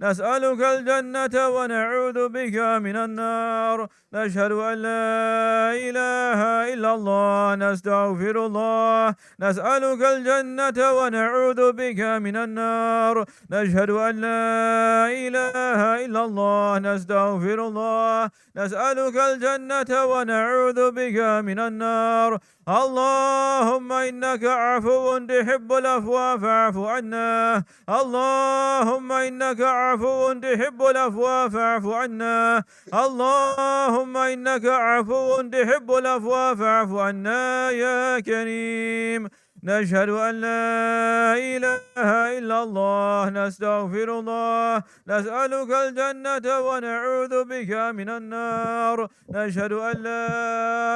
نسألك الجنة ونعوذ بك من النار. نشهد أن لا إله إلا الله. نستغفر الله. نسألك الجنة ونعوذ بك من النار. نشهد أن لا إله إلا الله. نستغفر الله. نسألك الجنة ونعوذ بك من النار. اللهم إنك عفو تحب العفو فاعف عنا. اللهم إنك عفو تحب العفو فاعف عنا. اللهم إنك عفو تحب العفو فاعف عنا يا كريم. نشهد أن لا إله إلا الله. نستغفر الله. نسألك الجنة ونعوذ بك من النار. نشهد أن لا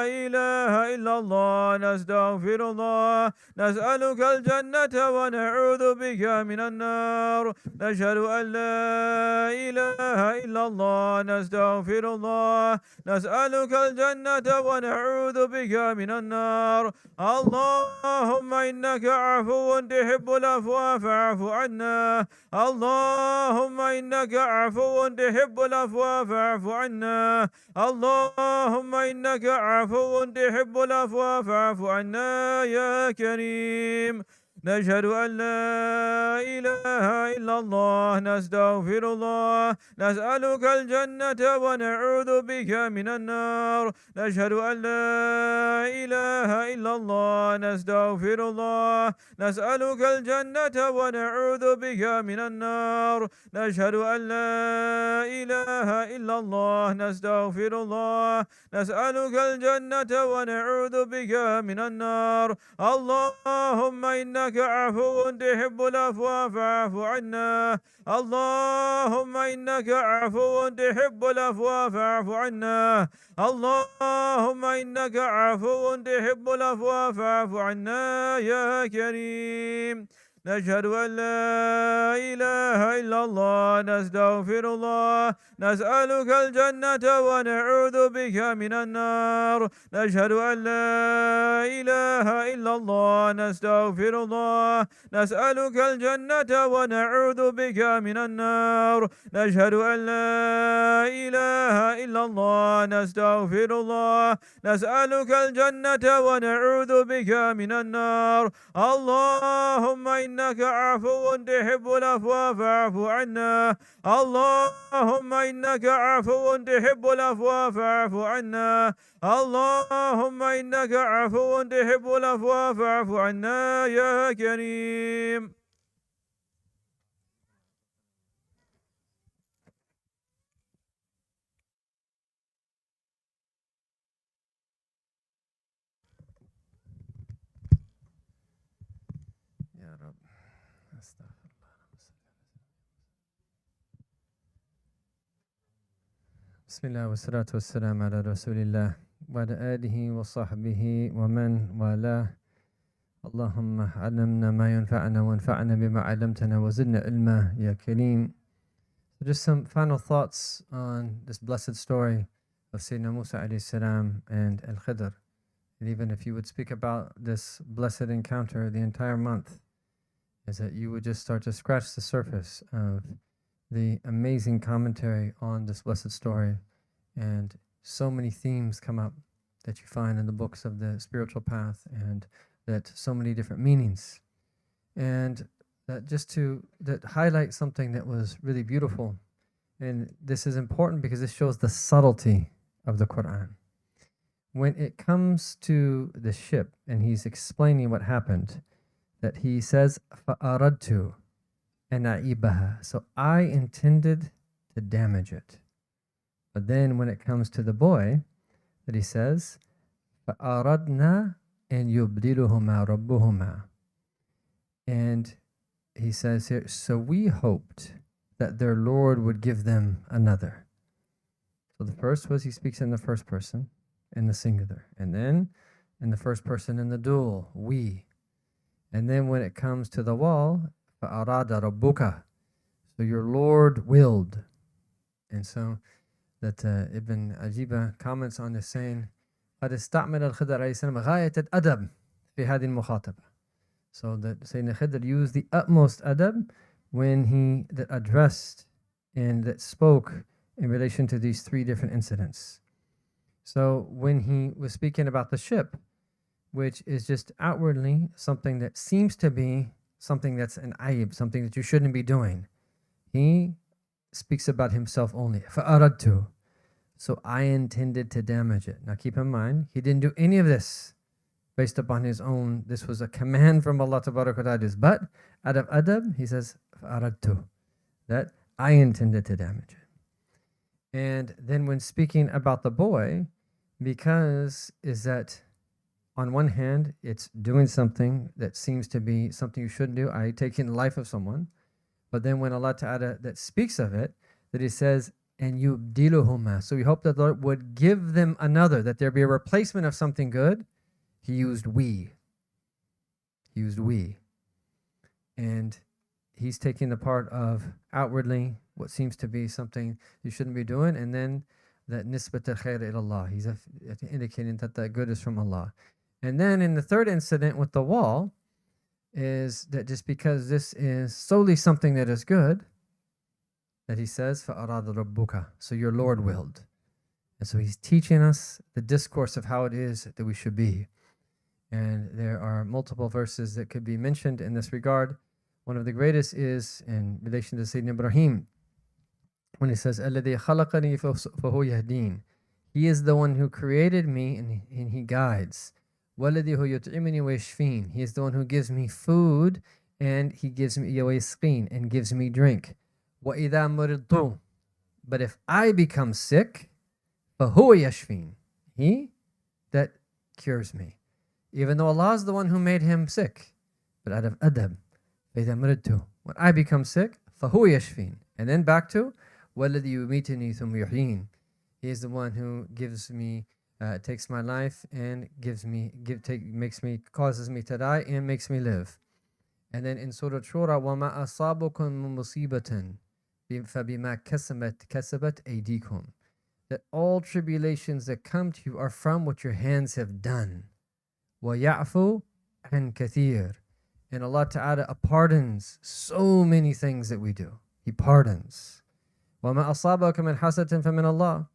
إله إلا الله. نستغفر الله. نسألك الجنة ونعوذ بك من النار. نشهد أن لا إله إلا الله. نستغفر الله. نسألك الجنة ونعوذ بك من النار. اللهم إنك عفو تحب العفو فاعف عنا. اللهم إنك عفو تحب العفو فاعف عنا. اللهم إنك عفو تحب العفو فاعف عنا يا كريم. نشهد أن لا إله إلا الله. نستغفر الله. نسألك الجنة ونعوذ بك من النار. نشهد أن لا إله إلا الله. نستغفر الله. نسألك الجنة ونعوذ بك من النار. نشهد أن لا إله إلا الله. نستغفر الله. نسألك الجنة ونعوذ بك من النار. اللهم إنك عفو تحب العفو فاعف عنا. اللهم إنك عفو تحب العفو فاعف عنا. اللهم إنك عفو تحب العفو فاعف عنا يا كريم. نشهد أن لا إله إلا الله. نستغفر الله. نسألك الجنة ونعوذ بك من النار. نشهد أن لا إله إلا الله. نستغفر الله. نسألك الجنة ونعوذ بك من النار. نشهد أن لا إله إلا الله. نستغفر الله. نسألك الجنة ونعوذ بك من النار. اللهم إنك عفو تحب العفو فاعف عنا. اللهم إنك عفو تحب العفو فاعف عنا. اللهم إنك عفو تحب العفو فاعف عنا يا كريم. يا رب استغفر الله. بسم الله والصلاة والسلام على رسول الله وعلى آله وصحبه ومن والاه. اللهم علمنا ما ينفعنا وانفعنا بما علمتنا وزدنا علما يا كريم. So just some final thoughts on this blessed story of Sayyidina Musa alayhi salam and Al-Khidr. And even if you would speak about this blessed encounter the entire month, is that you would just start to scratch the surface of the amazing commentary on this blessed story. And so many themes come up that you find in the books of the spiritual path, and that so many different meanings. And that just to highlight something that was really beautiful. And this is important because it shows the subtlety of the Quran. When it comes to the ship and he's explaining what happened, that he says, فَأَرَدْتُ أَنْ أَعِيبَهَا. So I intended to damage it. But then when it comes to the boy, that he says, فَأَرَدْنَا أَنْ يُبْدِلُهُمَا رَبُّهُمَا. And he says here, so we hoped that their Lord would give them another. So the first was he speaks in the first person, in the singular. And then in the first person in the dual, we. And then when it comes to the wall, فَأَرَادَ رَبُّكَ. So your Lord willed. And so that Ibn Ajiba comments on this saying, قد استعمل الخضر عليه السلام غاية الأدب في هذه المخاطبة. So that Sayyidina Khidr used the utmost adab when he addressed and that spoke in relation to these three different incidents. So when he was speaking about the ship, which is just outwardly something that seems to be something that's an ayib, something that you shouldn't be doing, he speaks about himself only. فَأَرَدْتُ. So I intended to damage it. Now keep in mind, he didn't do any of this based upon his own. This was a command from Allah Ta'ala. But out of adab, he says, فَأَرَدْتُ. That I intended to damage it. And then when speaking about the boy, because is that on one hand, it's doing something that seems to be something you shouldn't do, i.e. taking the life of someone. But then when Allah Ta'ala that speaks of it, that he says, and yubdiluhuma. So we hope that the Lord would give them another, that there be a replacement of something good. He used we. He used we. And he's taking the part of outwardly what seems to be something you shouldn't be doing, and then that nisbat al-khair ilallah. He's indicating that that good is from Allah. And then in the third incident with the wall, is that just because this is solely something that is good, that he says, فَأَرَادَ رَبُّكَ. So your Lord willed. And so he's teaching us the discourse of how it is that we should be. And there are multiple verses that could be mentioned in this regard. One of the greatest is in relation to Sayyidina Ibrahim, when he says, الَّذِي خَلَقَنِي فَهُوَ يَهْدِينَ. He is the one who created me, and he guides. وَالَّذِي هُوَ يُطْعِمُنِي وَيَشْفِينِ. He is the one who gives me food, and he gives me وَيَسْقِينَ, and gives me drink. وَإِذَا مُرِضْتُ. But if I become sick, فَهُوَ يَشْفِينَ. He that cures me. Even though Allah is the one who made him sick. But out of adab, فَإِذَا مُرِضْتُ. When I become sick, فَهُوَ يَشْفِينَ. And then back to وَالَّذِي يُمِيتُنِي ثُمَّ يُحْيِينِ. He is the one who gives me, takes my life and gives me, causes me to die and makes me live. And then in Surah Shura, وَمَا أَصَابُكُم مِّن مُّصِيبَةٍ فَبِمَا كَسَبَتْ أَيْدِيكُم. That all tribulations that come to you are from what your hands have done. وَيَعْفُو عَنْ كَثِيرٍ. And Allah Ta'ala pardons so many things that we do. He pardons. وَمَا أَصَابَكَ مِنْ حَسَنَةٍ فَمِنَ اللَّهِ.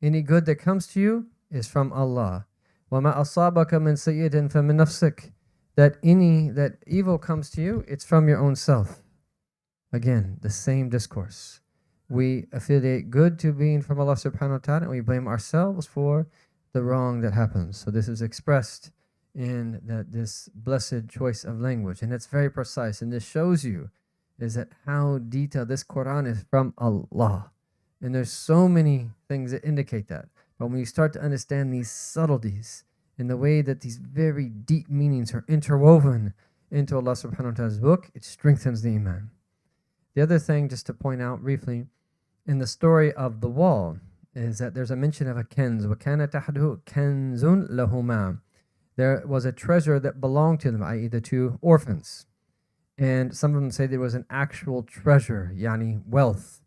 Any good that comes to you is from Allah. وَمَا أَصَابَكَ مِنْ سَيِّئَةٍ فَمِنْ نَفْسِكَ. That evil comes to you, it's from your own self. Again, the same discourse. We affiliate good to being from Allah subhanahu wa ta'ala, and we blame ourselves for the wrong that happens. So this is expressed in this blessed choice of language, and it's very precise. And this shows you is that how detailed this Quran is from Allah. And there's so many things that indicate that. But when you start to understand these subtleties in the way that these very deep meanings are interwoven into Allah subhanahu wa ta'ala's book, it strengthens the iman. The other thing, just to point out briefly, in the story of the wall, is that there's a mention of a kenz. وَكَانَ تَحْتَهُ كَنْزٌ لَهُمَا. There was a treasure that belonged to them, i.e. the two orphans. And some of them say there was an actual treasure, yani wealth.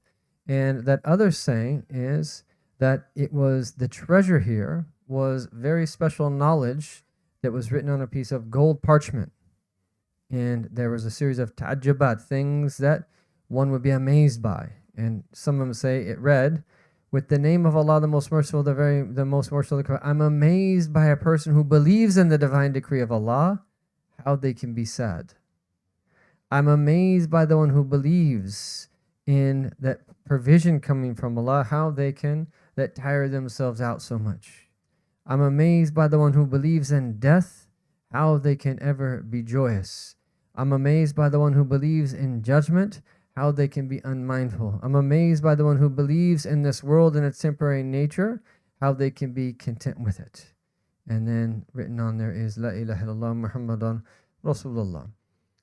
And that others say is that it was the treasure here was very special knowledge that was written on a piece of gold parchment. And there was a series of ta'ajjubat, things that one would be amazed by. And some of them say it read, with the name of Allah, the most merciful, the most merciful. I'm amazed by a person who believes in the divine decree of Allah, how they can be sad. I'm amazed by the one who believes in that provision coming from Allah, how they can tire themselves out so much. I'm amazed by the one who believes in death, how they can ever be joyous. I'm amazed by the one who believes in judgment, how they can be unmindful. I'm amazed by the one who believes in this world and its temporary nature, how they can be content with it. And then written on there is La ilaha illallah Muhammadan Rasulullah.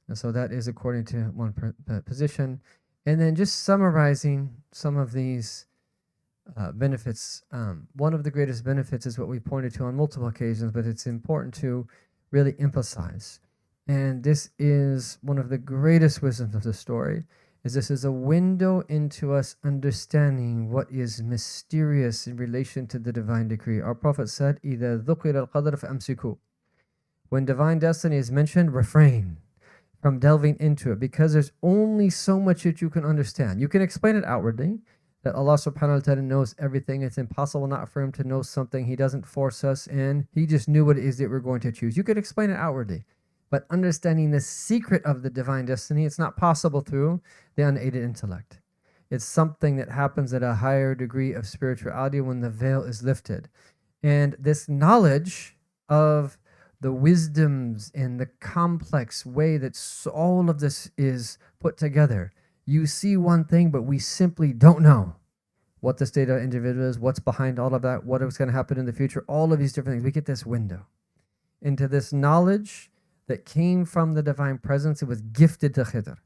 And so that is according to one position. And then just summarizing some of these benefits. One of the greatest benefits is what we pointed to on multiple occasions, but it's important to really emphasize. And this is one of the greatest wisdoms of the story, is this is a window into us understanding what is mysterious in relation to the divine decree. Our Prophet said, إِذَا ذُكِرَ الْقَدْرَ فَأَمْسِكُوا. When divine destiny is mentioned, refrain. from delving into it, because there's only so much that you can understand. You can explain it outwardly, that Allah subhanahu wa ta'ala knows everything. It's impossible not for him to know something. He doesn't force us in. He just knew what it is that we're going to choose. You could explain it outwardly, but understanding the secret of the divine destiny, it's not possible through the unaided intellect. It's something that happens at a higher degree of spirituality when the veil is lifted. And this knowledge of the wisdoms in the complex way that all of this is put together. You see one thing, but we simply don't know what the state of the individual is, what's behind all of that, what is going to happen in the future, all of these different things. We get this window into this knowledge that came from the divine presence. It was gifted to Khidr,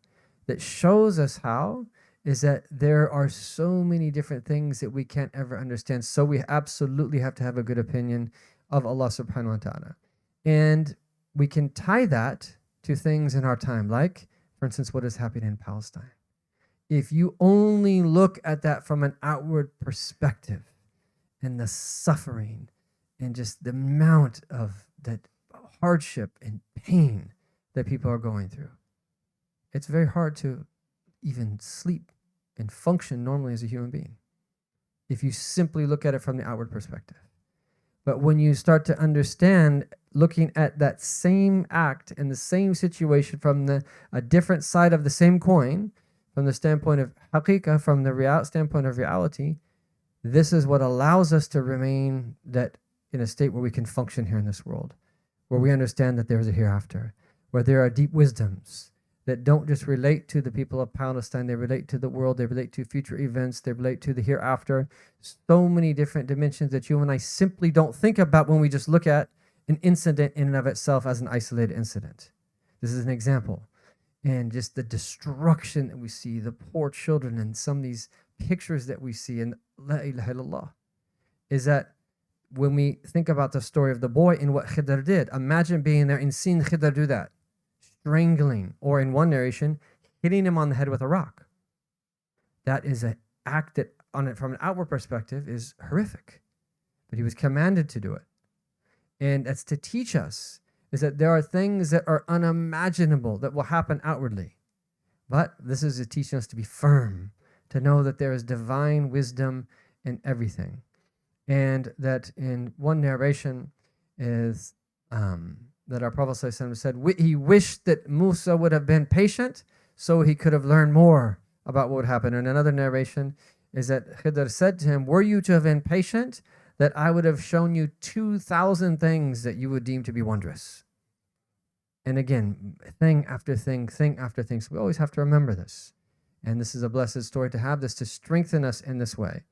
that shows us how is that there are so many different things that we can't ever understand. So we absolutely have to have a good opinion of Allah subhanahu wa ta'ala. And we can tie that to things in our time, like, for instance, what is happening in Palestine. If you only look at that from an outward perspective and the suffering and just the amount of that hardship and pain that people are going through, it's very hard to even sleep and function normally as a human being if you simply look at it from the outward perspective. But when you start to understand, looking at that same act and the same situation from a different side of the same coin, from the standpoint of haqiqah, from the standpoint of reality, this is what allows us to remain that in a state where we can function here in this world, where we understand that there is a hereafter, where there are deep wisdoms that don't just relate to the people of Palestine, they relate to the world, they relate to future events, they relate to the hereafter. So many different dimensions that you and I simply don't think about when we just look at an incident in and of itself as an isolated incident. This is an example. And just the destruction that we see, the poor children, and some of these pictures that we see in La ilaha illallah, is that when we think about the story of the boy and what Khidr did, imagine being there and seeing Khidr do that. Strangling, or in one narration, hitting him on the head with a rock. That is an act that, from an outward perspective, is horrific. But he was commanded to do it. And that's to teach us, is that there are things that are unimaginable that will happen outwardly. But this is teaching us to be firm, to know that there is divine wisdom in everything. And that in one narration is that our Prophet ﷺ said, he wished that Musa would have been patient so he could have learned more about what would happen. And another narration is that Khidr said to him, were you to have been patient, that I would have shown you 2,000 things that you would deem to be wondrous. And again, thing after thing after thing. So we always have to remember this. And this is a blessed story to have this, to strengthen us in this way.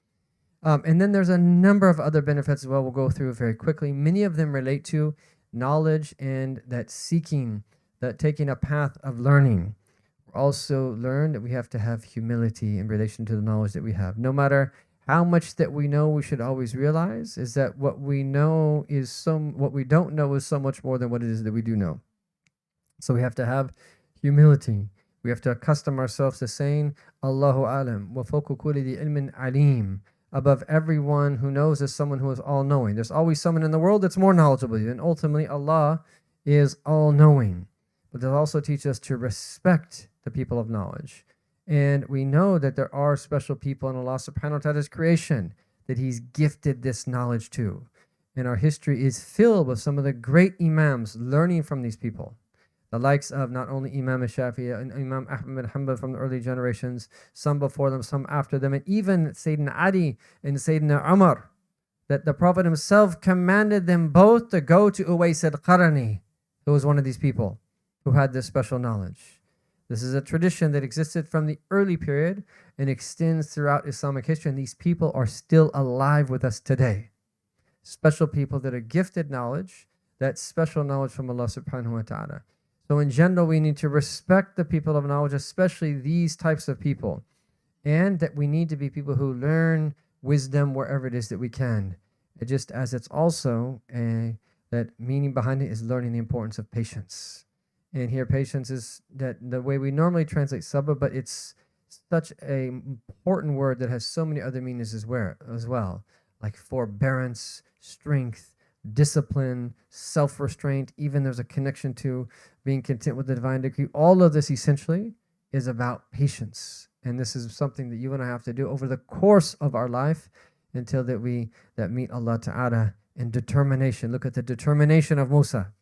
And then there's a number of other benefits as well we'll go through very quickly. Many of them relate to knowledge and that seeking, that taking a path of learning. We also learn that we have to have humility in relation to the knowledge that we have. No matter how much that we know, we should always realize is that what we know is what we don't know is so much more than what it is that we do know. So we have to have humility. We have to accustom ourselves to saying, Allahu alam, wa fawqa kulli dhi ilmin alim. Above everyone who knows is someone who is all-knowing. There's always someone in the world that's more knowledgeable than you, and ultimately Allah is all-knowing. But they'll also teach us to respect the people of knowledge. And we know that there are special people in Allah subhanahu wa ta'ala's creation that He's gifted this knowledge to. And our history is filled with some of the great Imams learning from these people. The likes of not only Imam Shafi'i and Imam Ahmad bin Hanbal from the early generations, some before them, some after them, and even Sayyidina Ali and Sayyidina Umar, that the Prophet himself commanded them both to go to Uwais al-Qarani, who was one of these people who had this special knowledge. This is a tradition that existed from the early period and extends throughout Islamic history, and these people are still alive with us today. Special people that are gifted knowledge, that special knowledge from Allah subhanahu wa ta'ala. So in general, we need to respect the people of knowledge, especially these types of people, and that we need to be people who learn wisdom wherever it is that we can. Just as it's also that meaning behind it is learning the importance of patience. And here patience is that the way we normally translate sabr, but it's such an important word that has so many other meanings as well, like forbearance, strength, discipline, self-restraint. Even there's a connection to being content with the divine decree. All of this essentially is about patience. And this is something that you and I have to do over the course of our life until that we meet Allah Ta'ala in determination. Look at the determination of Musa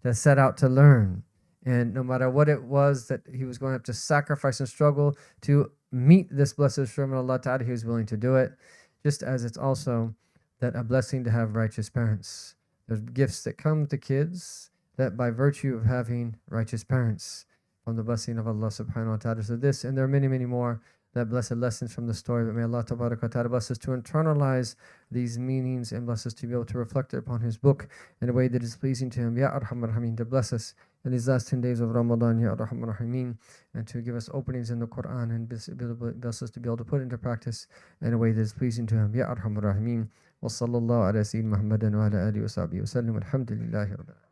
that set out to learn. And no matter what it was that he was going to have to sacrifice and struggle to meet this blessed assurance of Allah Ta'ala, he was willing to do it. Just as it's also that a blessing to have righteous parents. There's gifts that come to kids that by virtue of having righteous parents from the blessing of Allah subhanahu wa ta'ala. So this, and there are many, many more that blessed lessons from the story, but may Allah tabarak wa ta'ala bless us to internalize these meanings and bless us to be able to reflect upon His book in a way that is pleasing to Him. Ya Arhamar Rahimin, to bless us in these last 10 days of Ramadan, Ya Arhamar Rahimin, and to give us openings in the Quran and bless us to be able to put into practice in a way that is pleasing to Him. Ya Arhamar Rahimin, wa sallallahu ala sayyidina Muhammadan wa ala alihi wa sahbihi wa sallam, alhamdulillahi rabbil alamin.